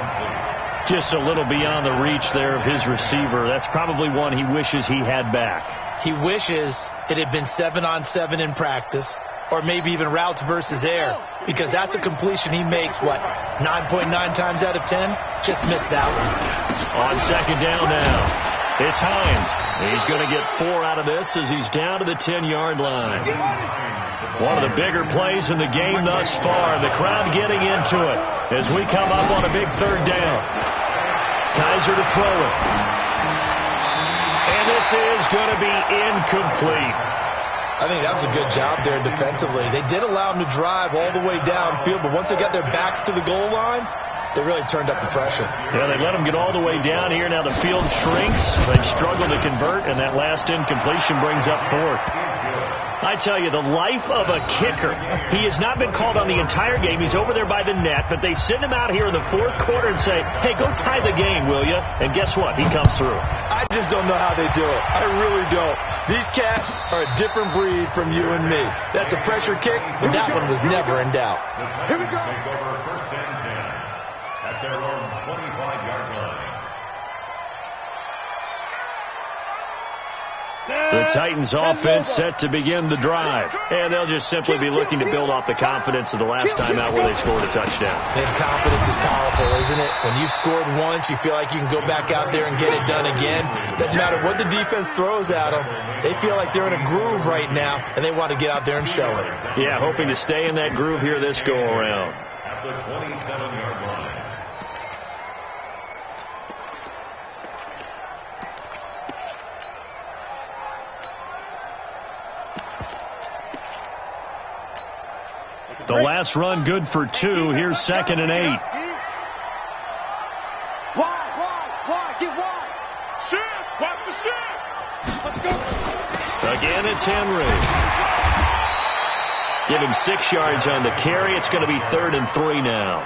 Just a little beyond the reach there of his receiver. That's probably one he wishes he had back. He wishes it had been 7-on-7 in practice, or maybe even routes versus air, because that's a completion he makes, 9.9 times out of 10? Just missed that one. On 2nd down now, it's Hines. He's going to get 4 out of this as he's down to the 10-yard line. One of the bigger plays in the game thus far. The crowd getting into it as we come up on a big 3rd down. Kaiser to throw it. And this is going to be incomplete. I think that was a good job there defensively. They did allow him to drive all the way downfield, but once they got their backs to the goal line, they really turned up the pressure. Yeah, they let him get all the way down here. Now the field shrinks. They've struggled to convert, and that last incompletion brings up 4th. I tell you, the life of a kicker. He has not been called on the entire game. He's over there by the net, but they send him out here in the 4th quarter and say, hey, go tie the game, will you? And guess what? He comes through. I just don't know how they do it. I really don't. These cats are a different breed from you and me. That's a pressure kick, but that one was never in doubt. Here we go. Take over 1st and 10 at their own 25-yard line. The Titans offense set to begin the drive. And they'll just simply be looking to build off the confidence of the last time out where they scored a touchdown. And confidence is powerful, isn't it? When you've scored once, you feel like you can go back out there and get it done again. Doesn't matter what the defense throws at them. They feel like they're in a groove right now, and they want to get out there and show it. Yeah, hoping to stay in that groove here this go-around. At the 27-yard line. The last run good for 2. Here's 2nd and 8. Wide. Get wide. Shift. Watch the shift. Let's go. Again, it's Henry. Give him 6 yards on the carry. It's going to be 3rd and 3 now.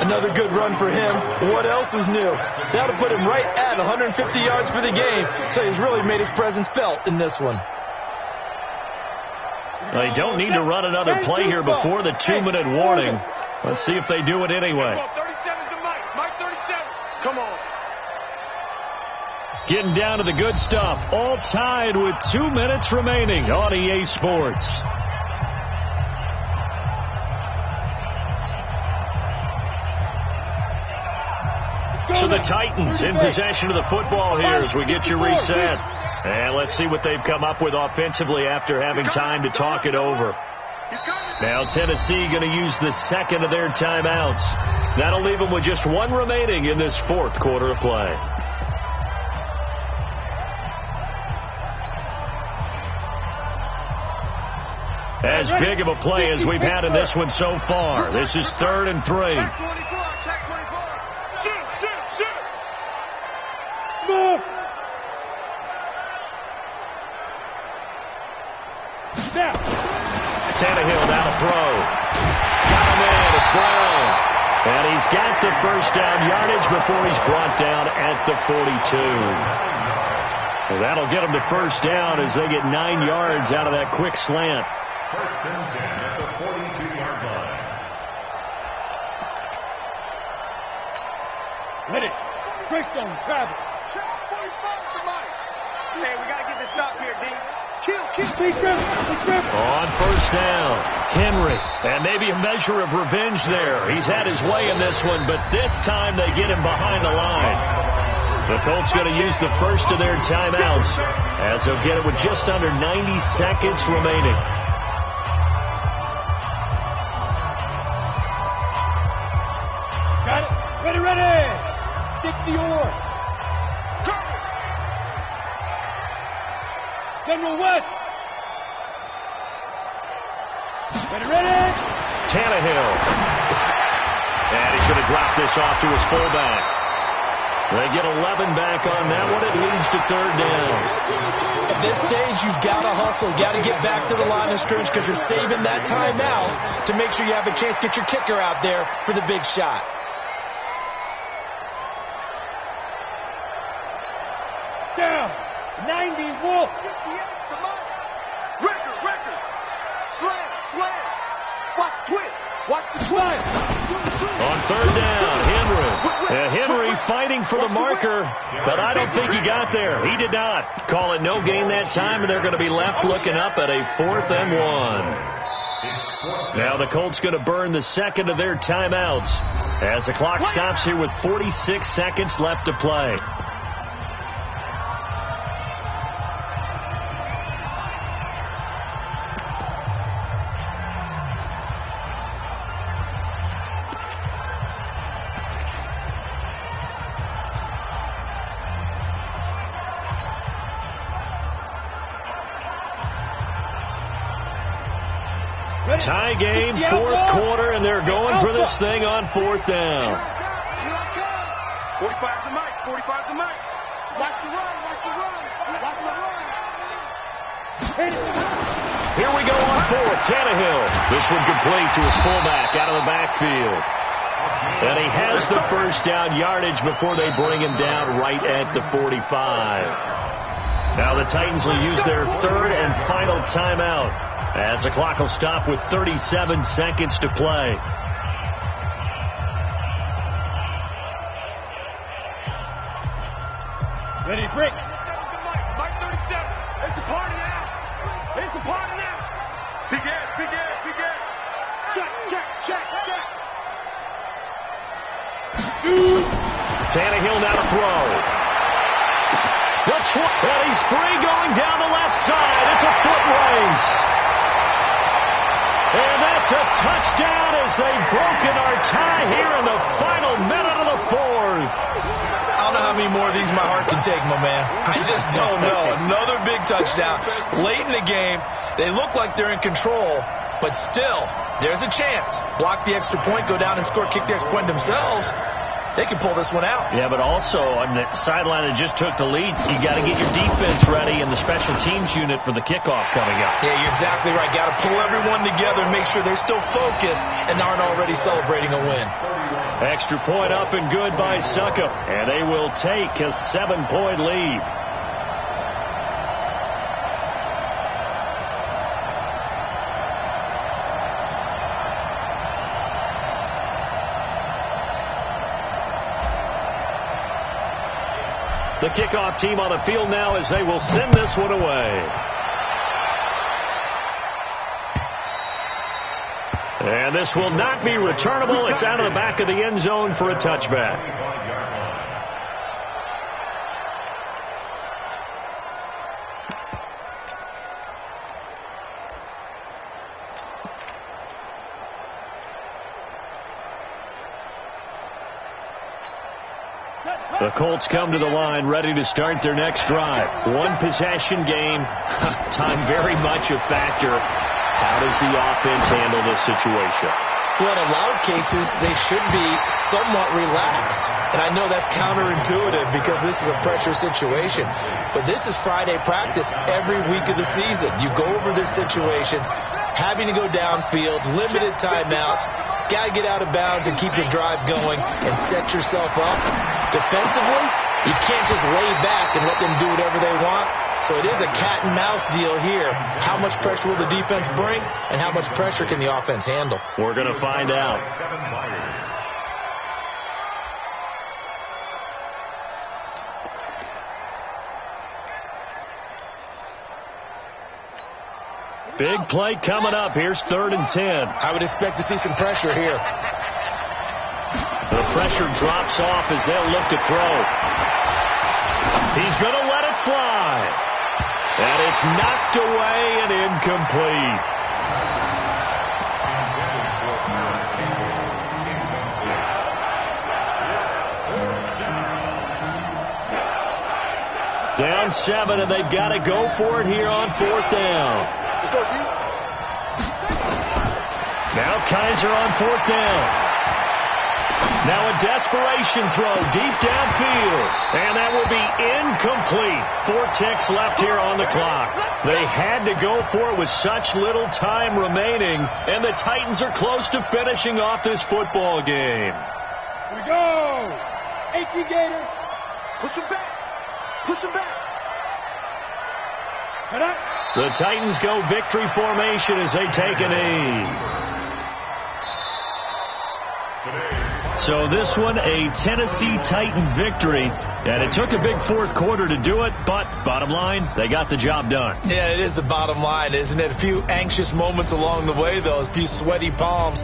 Another good run for him. What else is new? That'll put him right at 150 yards for the game. So he's really made his presence felt in this one. They don't need to run another play here before the 2-minute warning. Let's see if they do it anyway. 37's the Mike. Mike 37. Come on. Getting down to the good stuff. All tied with 2 minutes remaining on EA Sports. So the Titans in possession of the football here as we get you reset. And let's see what they've come up with offensively after having time to talk it over. Now Tennessee going to use the second of their timeouts. That'll leave them with just 1 remaining in this 4th quarter of play. As big of a play as we've had in this one so far. This is 3rd and 3. Check 24. Shoot. Smooth. Now. Tannehill now to throw. Got him in. It's Brown. And he's got the first down yardage before he's brought down at the 42. Well, that'll get him to first down as they get 9 yards out of that quick slant. 1st and 10 at the 42-yard line. Ready. Greystone, travel. Check 45 to Mike. Hey, we got to get this stop here, D. Kill. Big grip. On first down, Henry. And maybe a measure of revenge there. He's had his way in this one, but this time they get him behind the line. The Colts going to use the first of their timeouts as they'll get it with just under 90 seconds remaining. Got it. Ready. Stick the oar. General West. Ready. Tannehill. And he's going to drop this off to his fullback. They get 11 back on that one. It leads to 3rd down. At this stage, you've got to hustle. Got to get back to the line of scrimmage because you're saving that timeout to make sure you have a chance to get your kicker out there for the big shot. Down. 90 Wolf. 58 for Mike. Record. Slam. Watch twitch. Watch the twitch. On 3rd down, Henry fighting for the marker, but I don't think he got there. He did not. Call it no gain that time, and they're going to be left looking up at a 4th and 1. Now the Colts going to burn the second of their timeouts as the clock stops here with 46 seconds left to play. Tie game, 4th quarter, and they're going for this thing on 4th down. 45 to Mike. Watch the run. Here we go on 4th. Tannehill. This one complete to his fullback out of the backfield. And he has the first down yardage before they bring him down right at the 45. Now the Titans will use their 3rd and final timeout as the clock will stop with 37 seconds to play. Ready, break. It's a party now. It's a party now. Big Ed, Big Ed, Big Ed. Check. Tannehill now to throw. And he's free going down the left side. It's a foot race. And that's a touchdown as they've broken our tie here in the final minute of the fourth. I don't know how many more of these my heart can take, my man. I just don't know. Another big touchdown. Late in the game, they look like they're in control, but still, there's a chance. Block the extra point, go down and score, kick the extra point themselves. They can pull this one out. Yeah, but also on the sideline that just took the lead, you got to get your defense ready and the special teams unit for the kickoff coming up. Yeah, you're exactly right. Got to pull everyone together and make sure they're still focused and aren't already celebrating a win. Extra point up and good by Succop, and they will take a 7-point lead. The kickoff team on the field now as they will send this one away. And this will not be returnable. It's out of the back of the end zone for a touchback. The Colts come to the line ready to start their next drive. One possession game. Time very much a factor. How does the offense handle this situation? Well, in a lot of cases, they should be somewhat relaxed. And I know that's counterintuitive because this is a pressure situation. But this is Friday practice every week of the season. You go over this situation, having to go downfield, limited timeouts, got to get out of bounds and keep the drive going and set yourself up. Defensively, you can't just lay back and let them do whatever they want. So it is a cat and mouse deal here. How much pressure will the defense bring, and how much pressure can the offense handle? We're going to find out. Big play coming up. Here's 3rd and 10. I would expect to see some pressure here. The pressure drops off as they'll look to throw. He's going to let it fly. And it's knocked away and incomplete. Down 7, and they've got to go for it here on 4th down. Let's go, D. Now Kaiser on 4th down. Now a desperation throw deep downfield. And that will be incomplete. 4 ticks left here on the clock. They had to go for it with such little time remaining. And the Titans are close to finishing off this football game. Here we go. 18 Gator. Push him back. Push him back. Head up. The Titans go victory formation as they take a knee. So this one, a Tennessee Titan victory. And it took a big 4th quarter to do it, but bottom line, they got the job done. Yeah, it is the bottom line, isn't it? A few anxious moments along the way, though, a few sweaty palms.